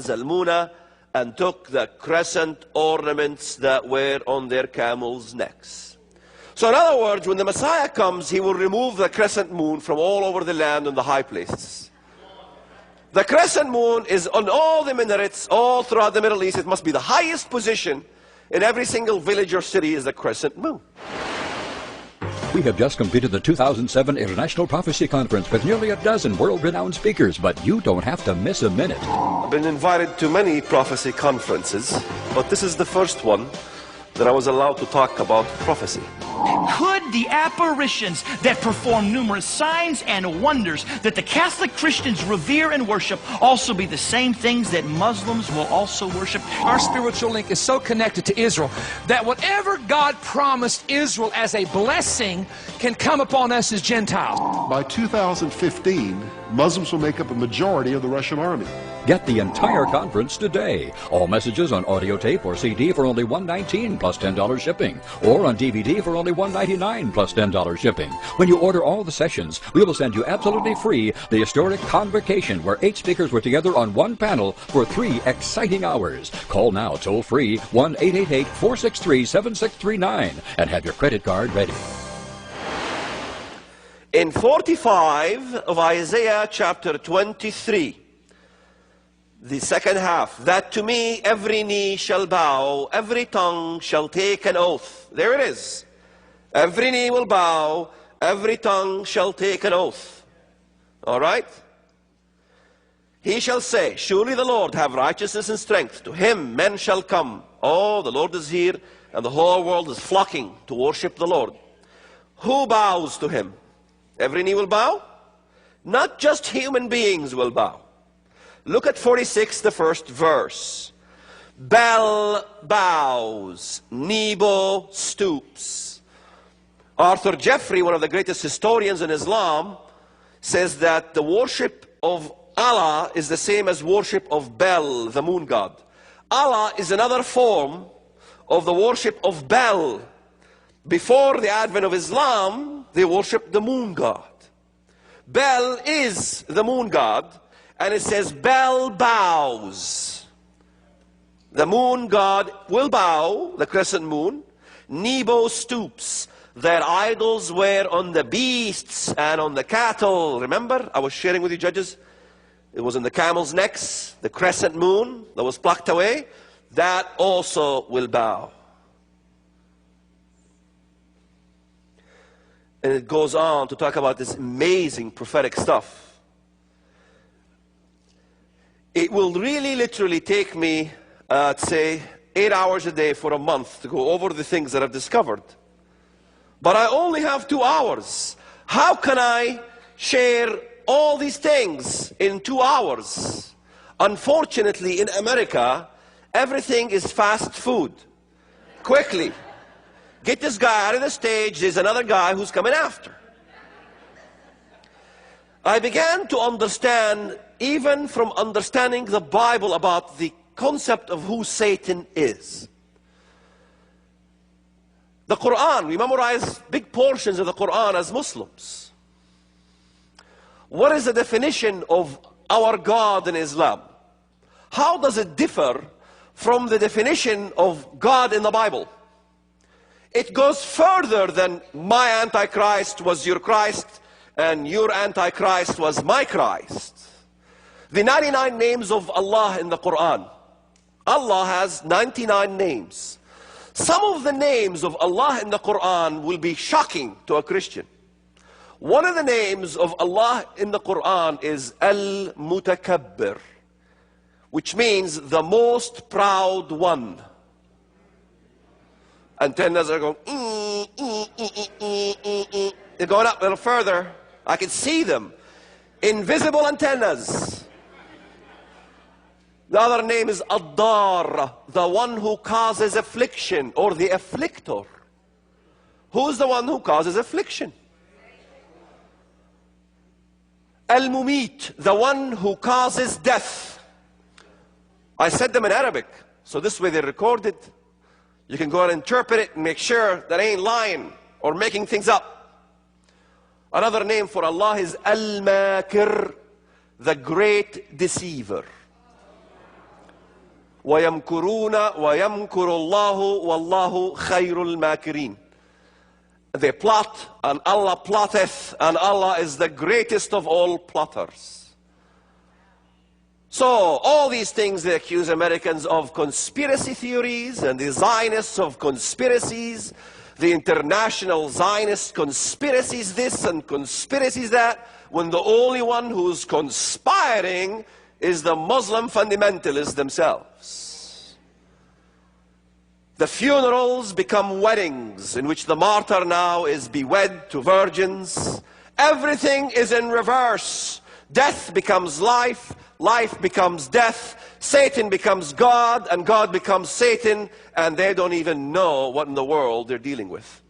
Zalmunna and took the crescent ornaments that were on their camels' necks. So in other words, when the Messiah comes, he will remove the crescent moon from all over the land and the high places. The crescent moon is on all the minarets all throughout the Middle East. It must be the highest position in every single village or city is the crescent moon. We have just completed the 2007 International Prophecy Conference with nearly a dozen world-renowned speakers, but you don't have to miss a minute. I've been invited to many prophecy conferences, but this is the first one that I was allowed to talk about prophecy. Could the apparitions that perform numerous signs and wonders that the Catholic Christians revere and worship also be the same things that Muslims will also worship? Our spiritual link is so connected to Israel that whatever God promised Israel as a blessing can come upon us as Gentiles. By 2015, Muslims will make up a majority of the Russian army. Get the entire conference today. All messages on audio tape or CD for only $119 plus $10 shipping, or on DVD for only $199 plus $10 shipping. When you order all the sessions, we will send you absolutely free the historic Convocation, where 8 speakers were together on one panel for 3 exciting hours. Call now toll free 1-888-463-7639 and have your credit card ready. In 45 of Isaiah chapter 23, the second half, that to me every knee shall bow, every tongue shall take an oath. There it is. Every knee will bow, every tongue shall take an oath. All right? He shall say, surely the Lord have righteousness and strength. To him men shall come. Oh, the Lord is here, and the whole world is flocking to worship the Lord. Who bows to him? Every knee will bow? Not just human beings will bow. Look at 46, the first verse. Bel bows, Nebo stoops. Arthur Jeffrey, one of the greatest historians in Islam, says that the worship of Allah is the same as worship of Bel, the moon god. Allah is another form of the worship of Bel. Before the advent of Islam, they worshiped the moon god. Bel is the moon god. And it says, Bel bows. The moon god will bow, the crescent moon. Nebo stoops. Their idols were on the beasts and on the cattle. Remember, I was sharing with you, judges. It was on the camels' necks, the crescent moon that was plucked away. That also will bow. And it goes on to talk about this amazing prophetic stuff. It will really literally take me, say, 8 hours a day for a month to go over the things that I've discovered. But I only have 2 hours. How can I share all these things in 2 hours? Unfortunately, in America, everything is fast food. Quickly. Get this guy out of the stage, there's another guy who's coming after. I began to understand, even from understanding the Bible, about the concept of who Satan is. The Quran, we memorize big portions of the Quran as Muslims. What is the definition of our God in Islam? How does it differ from the definition of God in the Bible? It goes further than my Antichrist was your Christ, and your Antichrist was my Christ. The 99 names of Allah in the Quran. Allah has 99 names. Some of the names of Allah in the Quran will be shocking to a Christian. One of the names of Allah in the Quran is Al-Mutakabbir, which means the most proud one. Antennas are going, they're going up a little further. I can see them. Invisible antennas. The other name is Ad-Dar, the one who causes affliction, or the afflictor. Who's the one who causes affliction? Al-Mumit, the one who causes death. I said them in Arabic, so this way they're recorded. You can go and interpret it and make sure that I ain't lying or making things up. Another name for Allah is Al-Makir, the great deceiver. وَيَمْكُرُونَ وَيَمْكُرُ اللَّهُ وَاللَّهُ خَيْرُ الْمَاكِرِينَ. They plot, and Allah plotteth, and Allah is the greatest of all plotters. So, all these things they accuse Americans of conspiracy theories, and the Zionists of conspiracies, the international Zionist conspiracies this and conspiracies that, when the only one who's conspiring is the Muslim fundamentalists themselves. The funerals become weddings in which the martyr now is bewed to virgins. Everything is in reverse. Death becomes life, life becomes death, Satan becomes God, and God becomes Satan, and they don't even know what in the world they're dealing with.